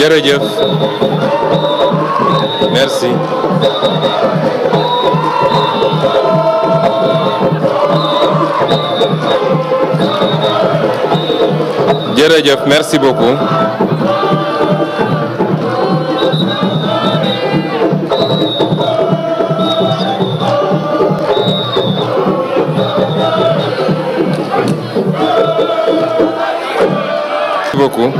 jërëjëf merci. jërëjëf merci beaucoup. beaucoup.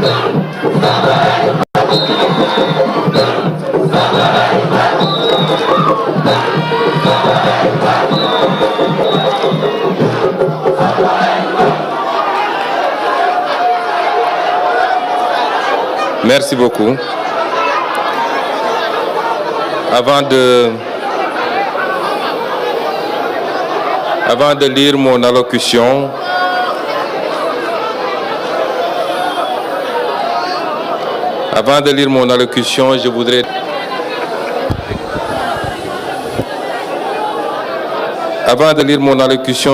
Merci beaucoup. Avant de lire mon allocution,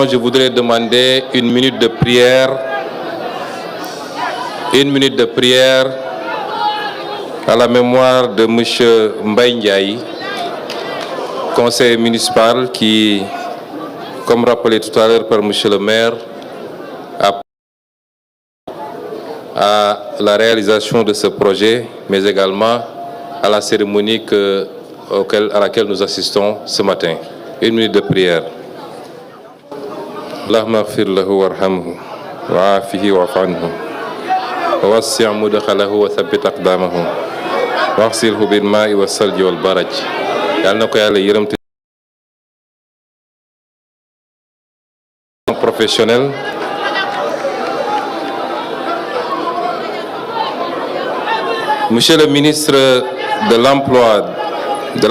je voudrais demander une minute de prière. Une minute de prière à la mémoire de monsieur Mbaye Ndiaye, conseiller municipal qui, comme rappelé tout à l'heure par monsieur le maire, à la réalisation de ce projet, mais également à la cérémonie à laquelle nous assistons ce matin. Une minute de prière. Allahumma ighfir lahu warhamhu wa'afihi wa'fu anhu wa wassi' mudkhalahu wa thabbit aqdamahu waghsilhu bil ma'i was salji wal baraj. Yàlla na ko Yàlla yërëm te professionnel. Monsieur le ministre de l'Emploi, de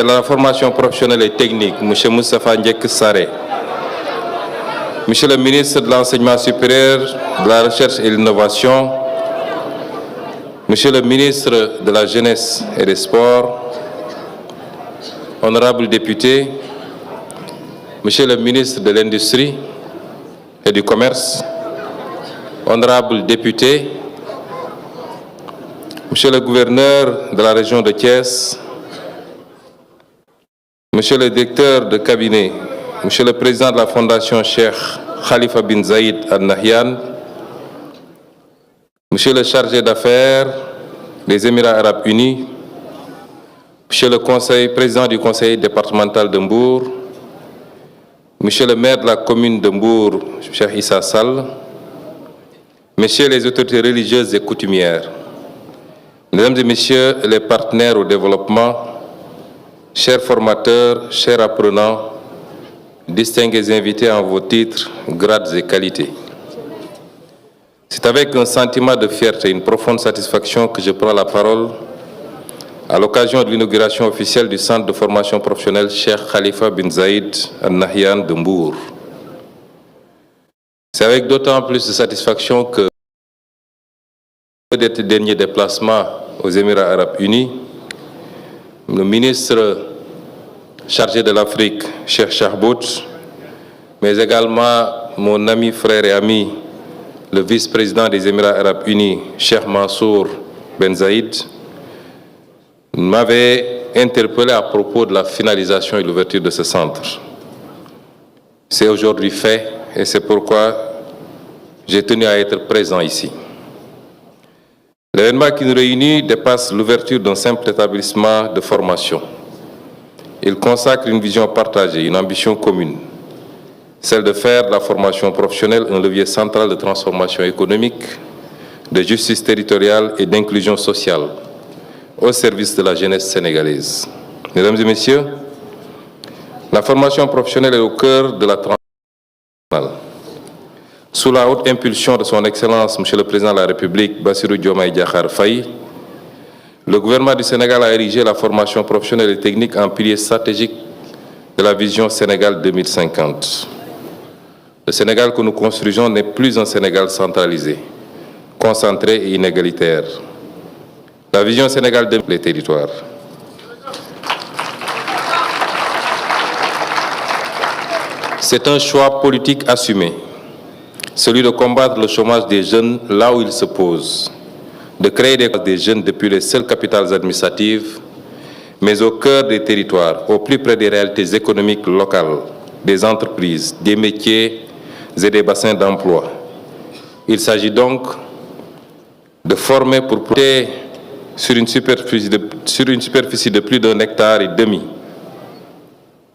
la formation professionnelle et technique, monsieur Moustapha Ndiek Sarré. Monsieur le ministre de l'Enseignement supérieur, de la Recherche et de l'Innovation, monsieur le ministre de la Jeunesse et des Sports, honorables députés, monsieur le ministre de l'Industrie et du Commerce, honorables députés, monsieur le gouverneur de la région de Thiès, monsieur le directeur de cabinet, monsieur le président de la Fondation Cheikh Khalifa bin Zayed Al Nahyan, monsieur le chargé d'affaires des Émirats arabes unis, monsieur le président du conseil départemental de Mbour, monsieur le maire de la commune de Mbour, Cheikh Issa Sall, messieurs les autorités religieuses et coutumières, mesdames et messieurs les partenaires au développement, chers formateurs, chers apprenants, distingués invités en vos titres, grades et qualités. C'est avec un sentiment de fierté et une profonde satisfaction que je prends la parole à l'occasion de l'inauguration officielle du centre de formation professionnelle Cheikh Khalifa bin Zayed Al Nahyan de Mbour. C'est avec d'autant plus de satisfaction que des derniers déplacements aux Émirats arabes unis, le ministre chargé de l'Afrique, Cheikh Chahbout, mais également mon ami, frère et ami, le vice-président des Émirats arabes unis, Cheikh Mansour Ben Zayed, m'avait interpellé à propos de la finalisation et l'ouverture de ce centre. C'est aujourd'hui fait et c'est pourquoi j'ai tenu à être présent ici. L'événement qui nous réunit dépasse l'ouverture d'un simple établissement de formation. Il consacre une vision partagée, une ambition commune, celle de faire de la formation professionnelle un levier central de transformation économique, de justice territoriale et d'inclusion sociale au service de la jeunesse sénégalaise. Mesdames et messieurs, la formation professionnelle est au cœur de la transformation nationale. Sous la haute impulsion de son Excellence, Monsieur le Président de la République, Bassirou Diomaye Diakhar Faye, le gouvernement du Sénégal a érigé la formation professionnelle et technique en pilier stratégique de la vision Sénégal 2050. Le Sénégal que nous construisons n'est plus un Sénégal centralisé, concentré et inégalitaire. La vision Sénégal de les territoires. C'est un choix politique assumé, celui de combattre le chômage des jeunes là où il se pose, de créer des jeunes depuis les seules capitales administratives, mais au cœur des territoires, au plus près des réalités économiques locales, des entreprises, des métiers et des bassins d'emploi. Il s'agit donc de former pour porter sur une superficie de plus d'1,5 hectare,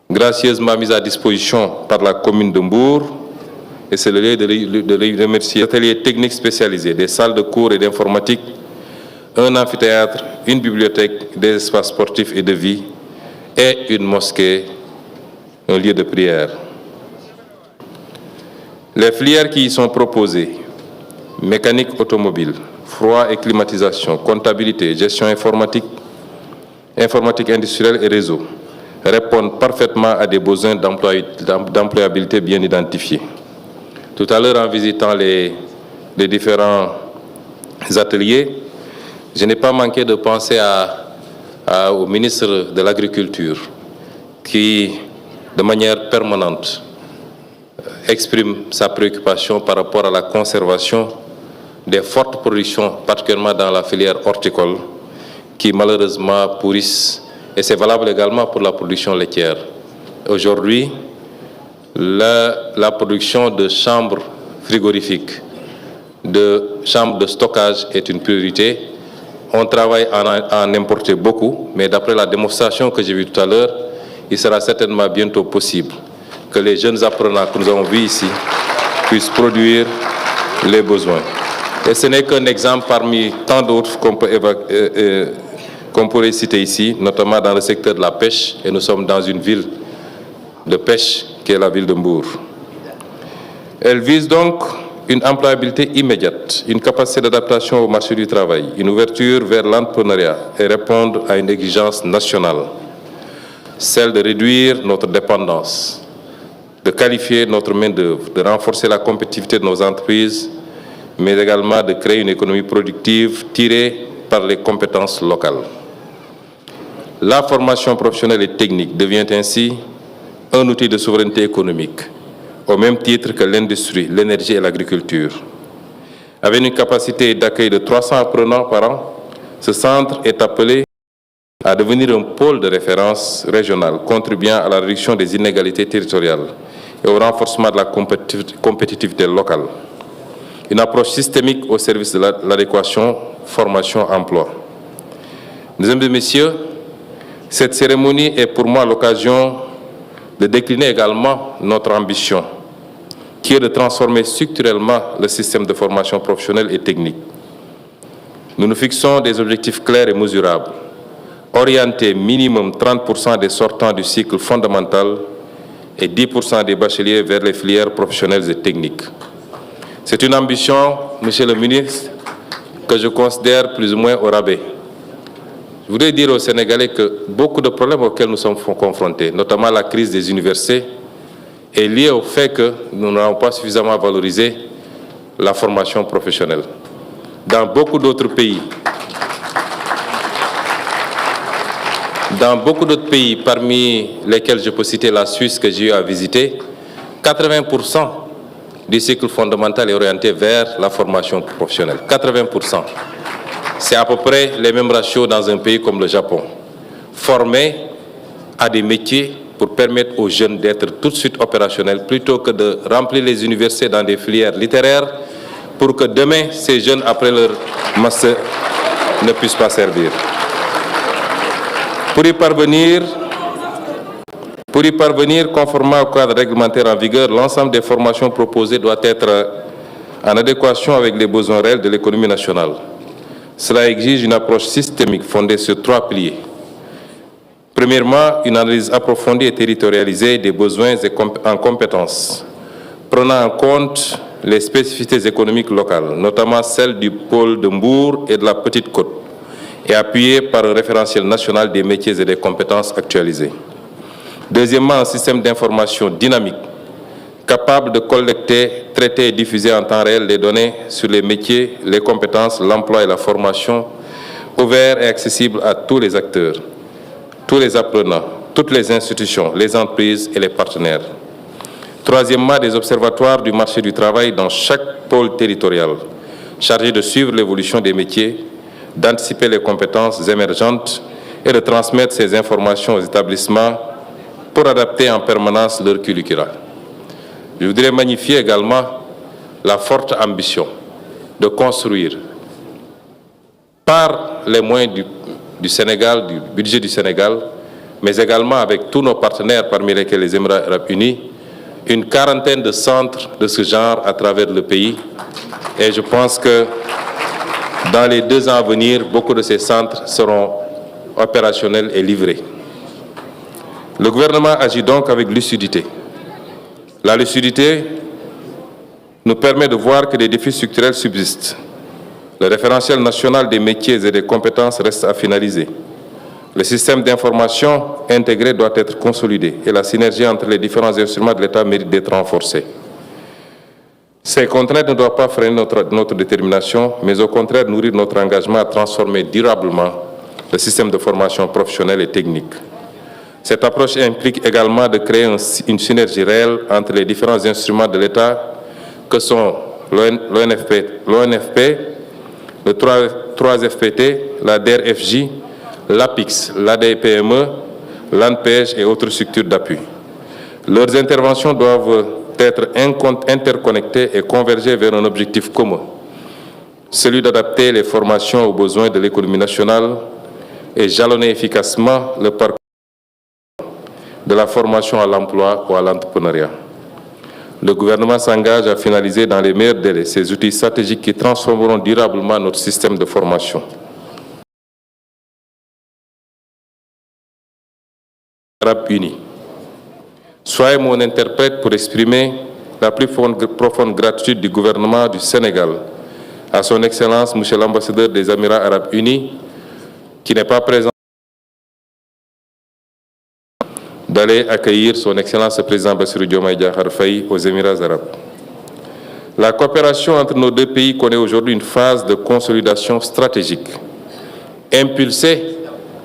gracieusement mise à disposition par la commune de Mbour, et c'est le lieu de remercier les ateliers techniques spécialisés, des salles de cours et d'informatique, un amphithéâtre, une bibliothèque, des espaces sportifs et de vie, et une mosquée, un lieu de prière. Les filières qui y sont proposées, mécanique automobile, froid et climatisation, comptabilité, gestion informatique, informatique industrielle et réseau, répondent parfaitement à des besoins d'employabilité bien identifiés. Tout à l'heure, en visitant les différents ateliers, je n'ai pas manqué de penser au ministre de l'Agriculture qui, de manière permanente, exprime sa préoccupation par rapport à la conservation des fortes productions, particulièrement dans la filière horticole, qui malheureusement pourrissent, et c'est valable également pour la production laitière. Aujourd'hui, la production de chambres frigorifiques, de chambres de stockage est une priorité. On travaille à en importer beaucoup, mais d'après la démonstration que j'ai vue tout à l'heure, il sera certainement bientôt possible que les jeunes apprenants que nous avons vus ici puissent produire les besoins. Et ce n'est qu'un exemple parmi tant d'autres qu'on pourrait citer ici, notamment dans le secteur de la pêche, et nous sommes dans une ville de pêche qui est la ville de Mbour. Elle vise donc une employabilité immédiate, une capacité d'adaptation au marché du travail, une ouverture vers l'entrepreneuriat et répondre à une exigence nationale, celle de réduire notre dépendance, de qualifier notre main-d'œuvre, de renforcer la compétitivité de nos entreprises, mais également de créer une économie productive tirée par les compétences locales. La formation professionnelle et technique devient ainsi un outil de souveraineté économique, au même titre que l'industrie, l'énergie et l'agriculture. Avec une capacité d'accueil de 300 apprenants par an, ce centre est appelé à devenir un pôle de référence régional, contribuant à la réduction des inégalités territoriales et au renforcement de la compétitivité locale. Une approche systémique au service de l'adéquation, formation, emploi. Mesdames et messieurs, cette cérémonie est pour moi l'occasion de décliner également notre ambition, qui est de transformer structurellement le système de formation professionnelle et technique. Nous nous fixons des objectifs clairs et mesurables, orienter minimum 30% des sortants du cycle fondamental et 10% des bacheliers vers les filières professionnelles et techniques. C'est une ambition, Monsieur le ministre, que je considère plus ou moins au rabais. Je voudrais dire aux Sénégalais que beaucoup de problèmes auxquels nous sommes confrontés, notamment la crise des universités, est liée au fait que nous n'avons pas suffisamment valorisé la formation professionnelle. Dans beaucoup d'autres pays, parmi lesquels je peux citer la Suisse que j'ai eu à visiter, 80% du cycle fondamental est orienté vers la formation professionnelle. 80%. C'est à peu près les mêmes ratios dans un pays comme le Japon. Former à des métiers pour permettre aux jeunes d'être tout de suite opérationnels plutôt que de remplir les universités dans des filières littéraires pour que demain, ces jeunes, après leur master, ne puissent pas servir. Pour y parvenir, conformément au cadre réglementaire en vigueur, l'ensemble des formations proposées doit être en adéquation avec les besoins réels de l'économie nationale. Cela exige une approche systémique fondée sur 3 piliers. Premièrement, une analyse approfondie et territorialisée des besoins en compétences, prenant en compte les spécificités économiques locales, notamment celles du pôle de Mbour et de la Petite Côte, et appuyée par un référentiel national des métiers et des compétences actualisés. Deuxièmement, un système d'information dynamique, capable de collecter, traiter et diffuser en temps réel les données sur les métiers, les compétences, l'emploi et la formation, ouvert et accessible à tous les acteurs, tous les apprenants, toutes les institutions, les entreprises et les partenaires. Troisièmement, des observatoires du marché du travail dans chaque pôle territorial, chargés de suivre l'évolution des métiers d'anticiper les compétences émergentes et de transmettre ces informations aux établissements pour adapter en permanence leur curricula. Je voudrais magnifier également la forte ambition de construire, par les moyens du Sénégal, du budget du Sénégal, mais également avec tous nos partenaires, parmi lesquels les Émirats arabes unis, une quarantaine de centres de ce genre à travers le pays. Et je pense que dans les 2 ans à venir, beaucoup de ces centres seront opérationnels et livrés. Le gouvernement agit donc avec lucidité. La lucidité nous permet de voir que des défis structurels subsistent. Le référentiel national des métiers et des compétences reste à finaliser. Le système d'information intégré doit être consolidé et la synergie entre les différents instruments de l'État mérite d'être renforcée. Ces contraintes ne doivent pas freiner notre détermination, mais au contraire nourrir notre engagement à transformer durablement le système de formation professionnelle et technique. Cette approche implique également de créer une synergie réelle entre les différents instruments de l'État que sont l'ONFP, le 3FPT, la DRFJ, l'APIX, l'ADPME, l'ANPEJ et autres structures d'appui. Leurs interventions doivent être interconnectées et converger vers un objectif commun, celui d'adapter les formations aux besoins de l'économie nationale et jalonner efficacement le parcours de la formation à l'emploi ou à l'entrepreneuriat. Le gouvernement s'engage à finaliser dans les meilleurs délais ces outils stratégiques qui transformeront durablement notre système de formation. Arabes unis. Soyez mon interprète pour exprimer la plus profonde gratitude du gouvernement du Sénégal à son Excellence, Monsieur l'ambassadeur des Émirats arabes unis, qui n'est pas présent, d'aller accueillir son Excellence le président Bassirou Diomaye Diakhar Faye aux Émirats arabes. La coopération entre nos 2 pays connaît aujourd'hui une phase de consolidation stratégique, impulsée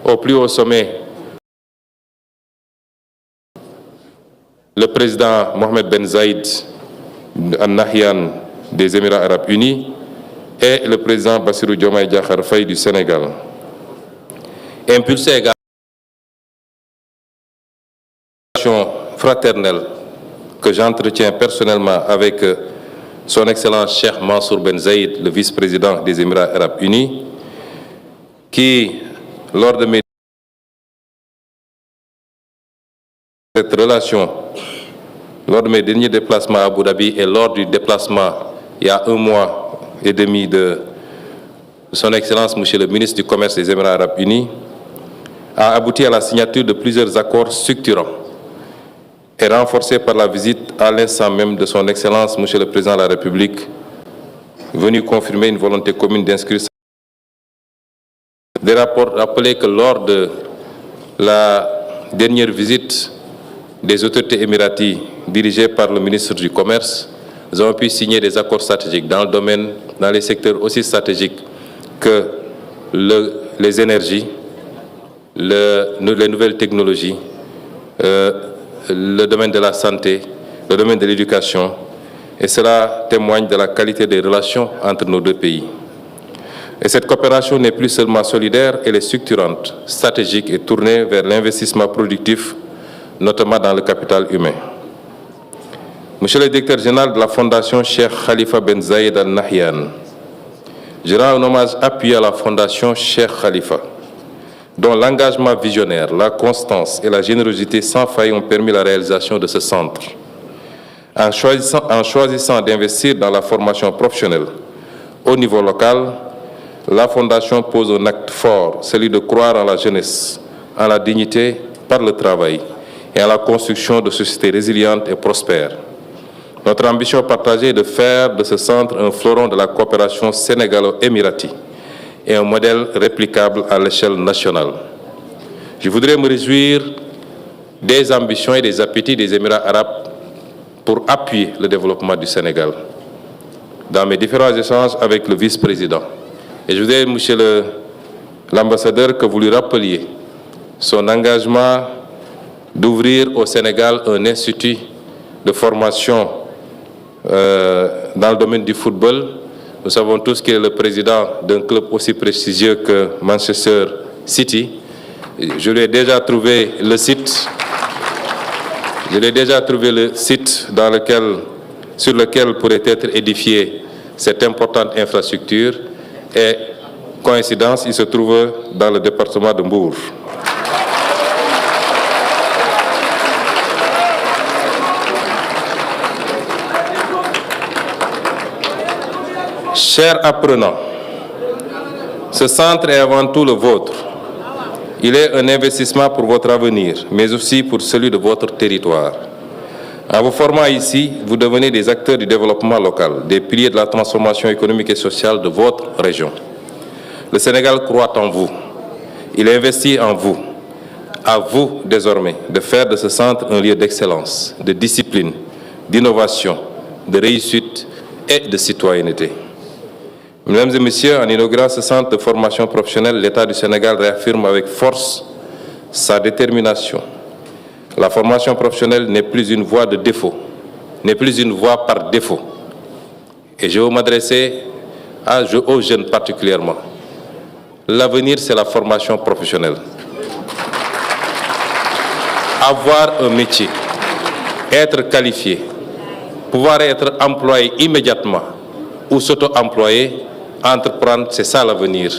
au plus haut sommet. Le président Mohamed Ben Zayed Al Nahyan des Émirats arabes unis et le président Bassirou Diomaye Diakhar Faye du Sénégal. Impulsé également fraternelle que j'entretiens personnellement avec son Excellence Cheikh Mansour Ben Zayed, le vice-président des Émirats arabes unis, qui, lors de lors de mes derniers déplacements à Abu Dhabi et lors du déplacement il y a 1 mois et demi de son Excellence, Monsieur le ministre du Commerce des Émirats arabes unis, a abouti à la signature de plusieurs accords structurants et renforcé par la visite à l'instant même de son Excellence, Monsieur le Président de la République, venu confirmer une volonté commune d'inscrire des rapports. Rappelez que lors de la dernière visite des autorités émiraties dirigées par le ministre du Commerce, nous avons pu signer des accords stratégiques dans les secteurs aussi stratégiques que les énergies, les nouvelles technologies, le domaine de la santé, le domaine de l'éducation, et cela témoigne de la qualité des relations entre nos 2 pays. Et cette coopération n'est plus seulement solidaire, elle est structurante, stratégique et tournée vers l'investissement productif, notamment dans le capital humain. Monsieur le directeur général de la Fondation Cheikh Khalifa Ben Zayed Al Nahyan, je rends un hommage appuyé à la Fondation Cheikh Khalifa, dont l'engagement visionnaire, la constance et la générosité sans faille ont permis la réalisation de ce centre. En choisissant d'investir dans la formation professionnelle au niveau local, la Fondation pose un acte fort, celui de croire en la jeunesse, en la dignité par le travail et à la construction de sociétés résilientes et prospères. Notre ambition partagée est de faire de ce centre un fleuron de la coopération sénégalo-émiratie et un modèle réplicable à l'échelle nationale. Je voudrais me réjouir des ambitions et des appétits des Émirats arabes pour appuyer le développement du Sénégal. Dans mes différents échanges avec le vice-président, et je voudrais, monsieur l'ambassadeur, que vous lui rappeliez son engagement d'ouvrir au Sénégal un institut de formation dans le domaine du football, Nous savons tous qu'il est le président d'un club aussi prestigieux que Manchester City. Je lui ai déjà trouvé le site. Sur lequel pourrait être édifiée cette importante infrastructure. Et coïncidence, il se trouve dans le département de Mbour. Chers apprenants, ce centre est avant tout le vôtre. Il est un investissement pour votre avenir, mais aussi pour celui de votre territoire. En vous formant ici, vous devenez des acteurs du développement local, des piliers de la transformation économique et sociale de votre région. Le Sénégal croit en vous. Il investit en vous. À vous, désormais, de faire de ce centre un lieu d'excellence, de discipline, d'innovation, de réussite et de citoyenneté. Mesdames et messieurs, en inaugurant ce centre de formation professionnelle, l'État du Sénégal réaffirme avec force sa détermination. La formation professionnelle n'est plus une voie de défaut, n'est plus une voie par défaut. Et je veux m'adresser aux jeunes particulièrement. L'avenir, c'est la formation professionnelle. Avoir un métier, être qualifié, pouvoir être employé immédiatement ou s'auto-employer, entreprendre, c'est ça l'avenir.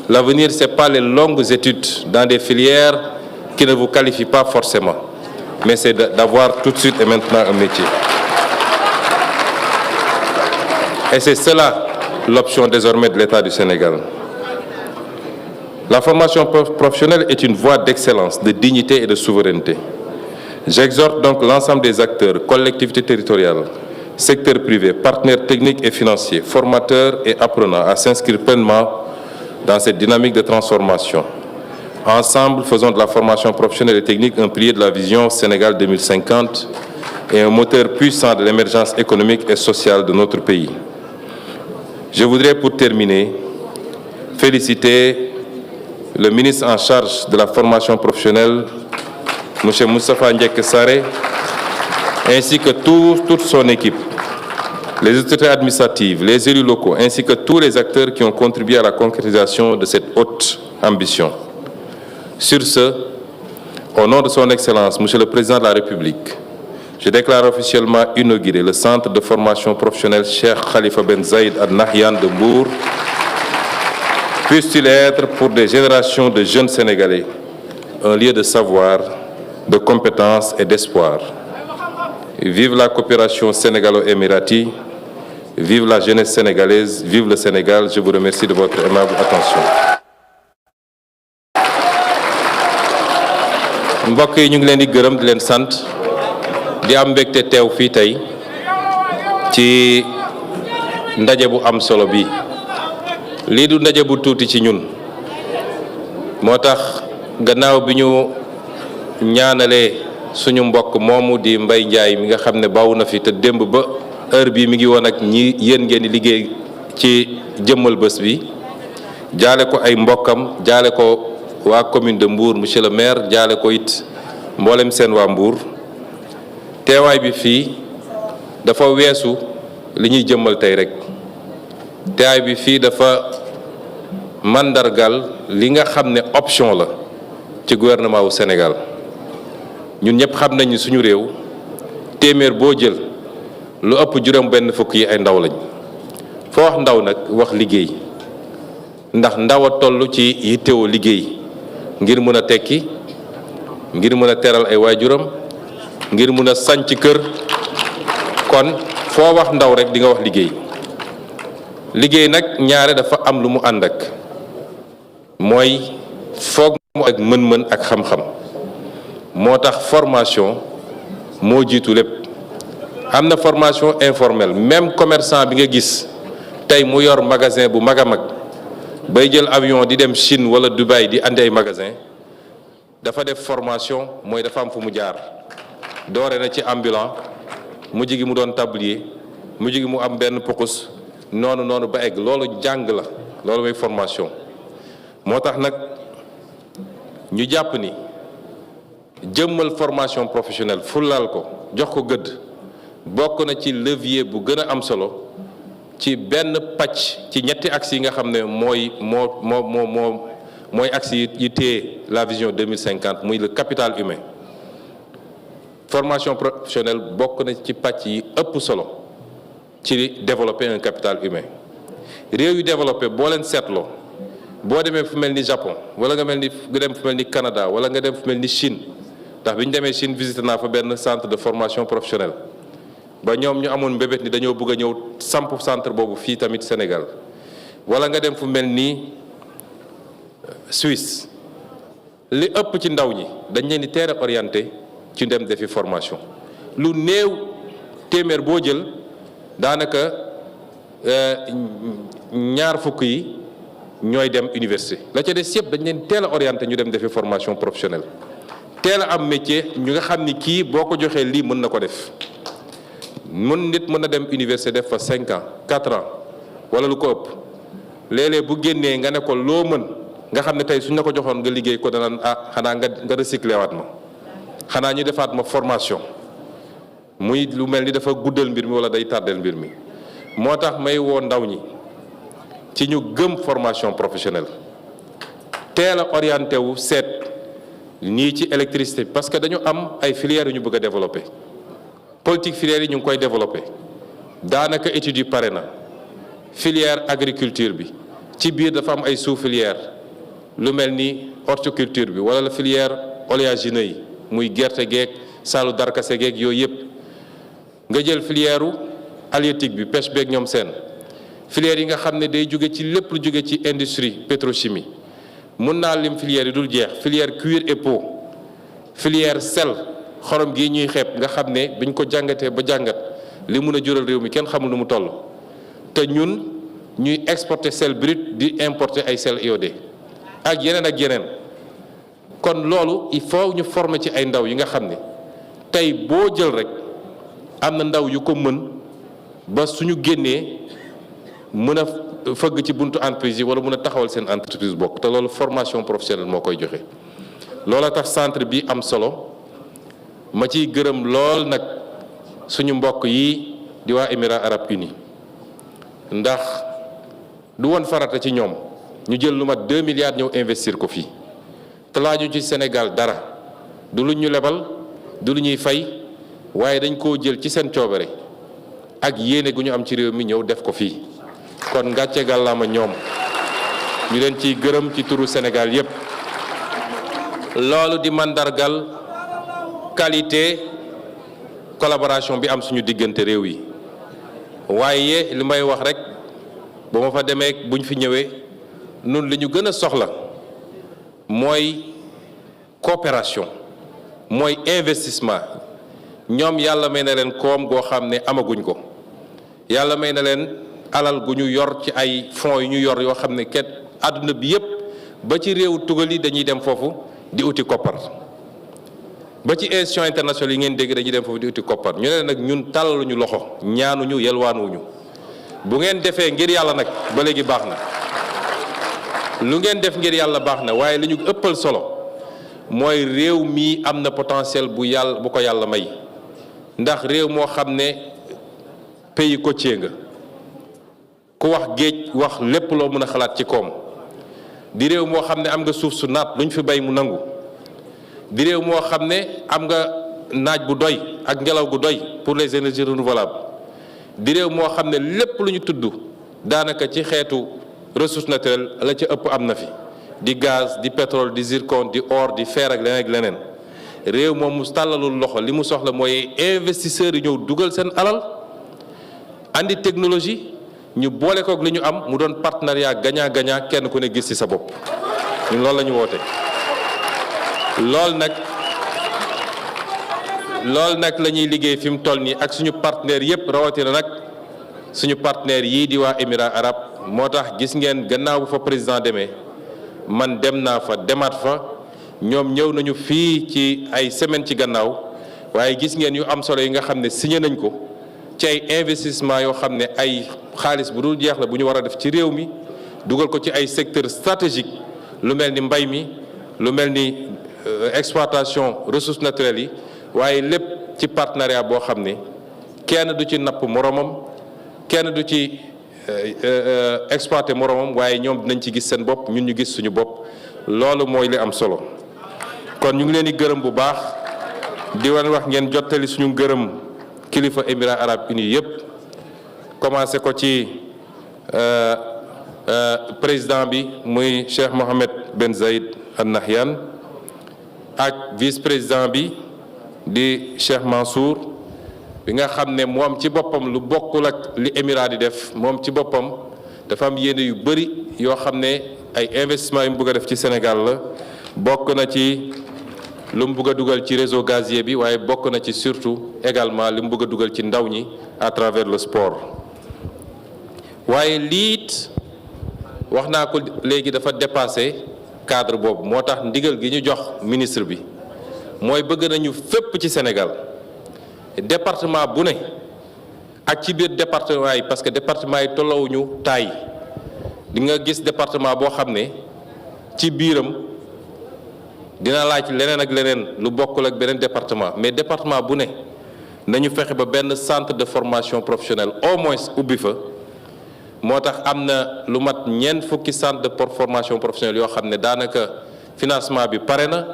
L'avenir, ce n'est pas les longues études dans des filières qui ne vous qualifient pas forcément, mais c'est d'avoir tout de suite et maintenant un métier. Et c'est cela l'option désormais de l'État du Sénégal. La formation professionnelle est une voie d'excellence, de dignité et de souveraineté. J'exhorte donc l'ensemble des acteurs, collectivités territoriales, secteur privé, partenaires techniques et financiers, formateurs et apprenants à s'inscrire pleinement dans cette dynamique de transformation. Ensemble, faisons de la formation professionnelle et technique un pilier de la vision Sénégal 2050 et un moteur puissant de l'émergence économique et sociale de notre pays. Je voudrais, pour terminer, féliciter le ministre en charge de la formation professionnelle, M. Moustapha Ndiaye Sarré, ainsi que toute son équipe, les autorités administratives, les élus locaux, ainsi que tous les acteurs qui ont contribué à la concrétisation de cette haute ambition. Sur ce, au nom de son Excellence, Monsieur le Président de la République, je déclare officiellement inauguré le centre de formation professionnelle Cheikh Khalifa Ben Zayed Al Nahyan de Mbour. Puisse-t-il être pour des générations de jeunes Sénégalais un lieu de savoir, de compétences et d'espoir. Vive la coopération sénégalo-émirati, vive la jeunesse sénégalaise, vive le Sénégal. Je vous remercie de votre aimable attention. mbokk yi ñu ngi leen di gërëm di leen sant di am mbégte teew fii tey ci ndaje bu am solo bi lii du ndaje bu tuuti ci ñun moo tax gannaaw bi ñu ñaanalee suñu mbokk moomu di Mbaye Ndiaye mi nga xam ne bawu na fi te démb ba heure bii mi ngi woon ak ñi yéen ngeen di liggéey ci jëmmal bés bi jaale ko ay mbokkam jaale ko waa commune de Mbour monsieur le maire jaale ko it mboolem seen waa Mbour teewaay bi fii dafa weesu li ñuy jëmmal tey rek teewaay bi fii dafa mandargal li nga xam ne option la ci gouvernement wu Sénégal ñun ñëpp xam nañu suñu réew téeméer boo jël lu ëpp juróom benn fukk yi ay ndaw lañ foo wax ndaw nag wax liggéey ndax ndaw a toll ci yittewoo liggéey ngir mën a tekki ngir mën a teral ay waajuram ngir mën a sanc kër kon foo wax ndaw rek di nga wax liggéey liggéey nag ñaare dafa am lu mu ànd ak mooy foog mu ak mën-mën ak xam-xam moo tax formation moo jiitu lépp am na formation informelle même commerçant bi nga gis tey mu yor magasin bu mag a mag bay jël avion di dem Chine wala Dubaï di andi ay magasin dafa def formation mooy dafa am fu mu jaar doore na ci ambulant mujj gi mu doon tablier mujj gi mu am benn pukus noonu ba egg loolu jàng la loolu mooy formation moo tax nag ñu jàpp ni jëmmal formation professionnelle fulal ko jox ko gëdd bokk na ci levier bu gën a am solo ci benn pàcc ci ñetti axes yi nga xam ne mooy axes yi téye la vision 2050 muy le capital humain. Formation professionnelle bokk na ci pàcc yi ëpp solo ci développer un capital humain. réew yu développé boo leen seetloo boo demee fu mel ni Japon wala nga dem fu mel ni Canada wala nga dem fu mel ni Chine ndax bi ñu demee Chine visité naa fa benn centre de formation professionnelle ba ñoom ñu amoon mbébét ni dañoo bëgg a ñëw samp centre boobu fii tamit Sénégal wala nga dem fu mel ni Suisse li ëpp ci ndaw ñi dañ leen di teel a orienté ci dem defi formation lu néew téeméer boo jël daanaka ñaar fukk yi ñooy dem université la ca des yëpp dañ leen teel a orienté ñu dem defi formation professionnelle teel a am métier ñu nga xam ni kii boo ko joxee lii mën na ko def nit mën na dem université def fa 5 ans 4 ans wala lu ko ëpp léeg-léeg bu génnee nga ne ko loo mën nga xam ne tey suñ la ko joxoon nga liggéey ko danaan xanaa nga recyclé waat ma xanaa ñu defaat ma formation muy lu mel ni dafa guddal mbir mi wala day tardel mbir mi moo tax may woo ndaw ñi ci ñu gëm formation professionnelle teel a orienté wu seet ñii ci électricité parce que dañu am ay filières yu ñu bëgg a développer politique filières yi ñu ngi koy développer daanaka études yi pare na filière agriculture bi ci biir dafa am ay sous filière lu mel ni horticulture bi wala la filière oléagineux yi muy gerte geeg saalu darkase geeg yooyu yëpp nga jël filière halieutique bi pêche beeg ñoom seen filière yi nga xam ne day jóge ci lépp lu jóge ci industrie pétrochimie mun naa lim filière yi dul jeex filière cuir et peau filière sel xorom gi ñuy xeeb nga xam ne biñ ko jàngatee ba jàngat li mun a jural réew mi kenn xamul nu mu toll te ñun ñuy exporter sel brut di importer ay sel iodé ak yeneen kon loolu il faut ñu former ci ay ndaw yi nga xam ne tey boo jël rek am na ndaw yu ko mën ba suñu génnee mën a fëgg ci buntu entreprise yi wala mën a taxawal seen entreprise bokk te loolu formation professionnelle moo koy joxe. loola tax centre bi am solo ma ciy gërëm lool nag suñu mbokk yi di waa Émirats Arabes Unis ndax du woon farata ci ñoom ñu jël lu mat 2 milliards ñëw investir ko fii te laaju ci Sénégal dara du lu ñu lebal du lu ñuy fay waaye dañ koo jël ci seen coobare ak yéene gu ñu am ci réew mi ñëw def ko fii kon ngàcce gàllaama ñoom ñu leen ciy gërëm ci turu Sénégal yépp loolu di mandargal qualité collaboration bi am suñu diggante réew yi waaye li may wax rek ba ma fa demee buñ fi ñëwee nun li ñu gën a soxla mooy coopération mooy investissement ñoom yàlla may na leen koom goo xam ne amaguñ ko yàlla may na leen alal gu ñu yor ci ay fonds yu ñu yor yoo xam ne ket àdduna bi yépp ba ci réewu tugal yi dañuy dem foofu di uti koppar ba ci institution internationale yi ngeen dégg dañuy dem foofu di uti koppar ñu ne nag ñun tàllaluñu loxo ñaanuñu yelwaanuñu bu ngeen defee ngir yàlla nag ba léegi baax na lu ngeen def ngir yàlla baax na waaye li ñu ëppal solo mooy réew mii am na potentiel bu ko yàlla may ndax réew moo xam ne pays côtier nga ku wax géej wax lépp loo mën a xalaat ci koom di réew moo xam ne am nga suuf su naat luñ fi bay mu nangu di réew moo xam ne am nga naaj bu doy ak ngelaw gu doy pour les énergies renouvelables di réew moo xam ne lépp lu ñu tudd daanaka ci xeetu ressources naturelles la ca ëpp am na fi di gaz di pétrole di zircon di or di fer ak leneen réew moom mu tàllalul loxo li mu soxla mooy investisseurs yi ñëw dugal seen alal andi technologie ñu boole kook li ñu am mu doon partenariat gagnant-gagnant kenn ku ne gis ci sa bopp ñun loolu la ñu woote. loolu nag la ñuy liggéey fi mu toll nii ak suñu partenaires yépp rawatina nag suñu partenaires yii di waa Émirats Arabes moo tax gis ngeen gannaaw bu fa président demee man dem naa fa demaat fa ñoom ñëw nañu fii ci ay semaine ci gannaaw waaye gis ngeen yu am solo yi nga xam ne signé nañ ko ci ay investissement yoo xam ne ay xaalis bu dul jeex la bu ñu war a def ci réew mi dugal ko ci ay secteurs stratégiques lu mel ni mbay mi lu mel ni exploitation ressources naturelles yi waaye lépp ci partenariat boo xam ne kenn du ci napp moromam kenn du ci exploiter moromam waaye ñoom dinañ ci gis seen bopp ñun ñu gis suñu bopp loolu mooy li am solo. kon ñu ngi leen di gërëm bu baax di wan wax ngeen jottali suñu gërëm kilifa Émirats arabes unis yépp commencé ko ci président bi muy Cheikh Mohammed Ben Zayed Al Nahyan ak vice-président bi di Cheikh Mansour bi nga xam ne moom ci boppam lu bokkul ak li Émirats di def moom ci boppam dafa am yéene yu bëri yoo xam ne ay investissement yu mu bëgg a def ci Sénégal la bokk na ci lu mu bëgg a dugal ci réseau gazier bi waaye bokk na ci surtout également li mu bëgg a dugal ci ndaw ñi à travers le sport. waaye liit wax naa ko léegi dafa dépassé cadre boobu moo tax ndigal gi ñu jox ministre bi mooy bëgg nañu fépp ci Sénégal département bu ne ak ci biir département yi parce que département yi tolloowuñu taay di nga gis département boo xam ne ci biiram dina laaj leneen ak leneen lu bokkul ak beneen département mais département bu ne nañu fexe ba benn centre de formation professionnelle au moins ubbi fa. moo tax am na lu mat ñeent fukki centre de formation professionnelle yoo xam ne daanaka financement bi pare na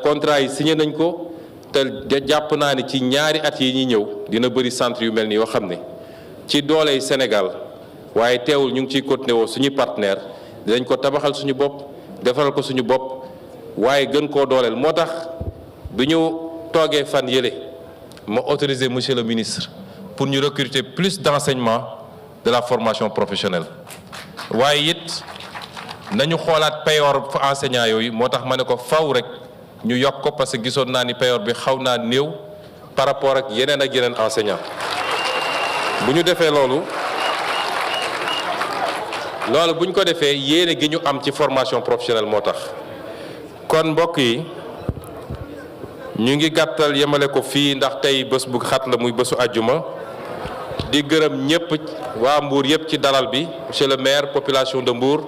contrat yi signé nañ ko te jàpp naa ne ci ñaari at yi ñuy ñëw dina bëri centre yu mel ni yoo xam ne ci dooley Sénégal waaye teewul ñu ngi ciy continuer woo suñu partenaire dinañ ko tabaxal suñu bopp defaral ko suñu bopp waaye gën koo dooleel moo tax bi ñu toogee fan yële ma autorisé monsieur le ministre pour ñu recruter plus d'enseignement de la formation professionnelle waaye it nañu xoolaat payoor fa enseignant yooyu moo tax ma ne ko faw rek ñu yokk ko parce que gisoon naa ni payoor bi xaw naa néew par rapport ak yeneen enseignant bu ñu defee loolu bu ñu ko defee yéene gi ñu am ci formation professionnelle moo tax kon mbokk yi ñu ngi gàttal yemale ko fii ndax tey bés bu xat la muy bésu àjjuma di gërëm ñëpp waa Mbour yëpp ci dalal bi monsieur le maire population de Mbour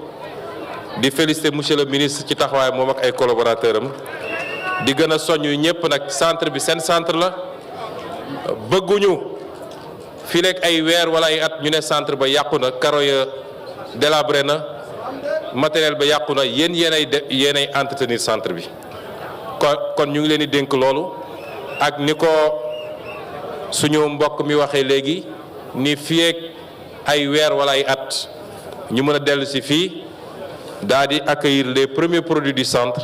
di féliciter monsieur le ministre ci taxawaay moom ak ay collaborateurs am di gën a soññu ñëpp nag centre bi seen centre la bëgguñu fii rek ay weer wala ay at ñu ne centre ba yàqu na karo ya délabré na matériel ba yàqu na yéenay entretenir centre bi kon ñu ngi leen di dénk loolu ak ni ko suñu mbokk mi waxee léegi ni fii ak ay weer wala ay at ñu mën a dellu si fii daal di accueillir les premiers produits du centre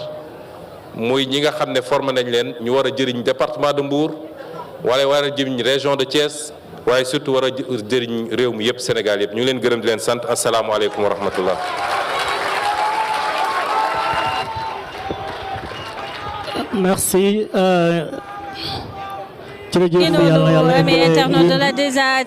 muy ñi nga xam ne formé nañ leen ñu war a jëriñ département de Mbour wala war a jëriñ région de Thiès waaye surtout war a jëriñ réew mi yëpp Sénégal yëpp ñu ngi leen gërëm di leen sant asalaamualeykum wa rahmatullah. Merci. Internautes de la 2A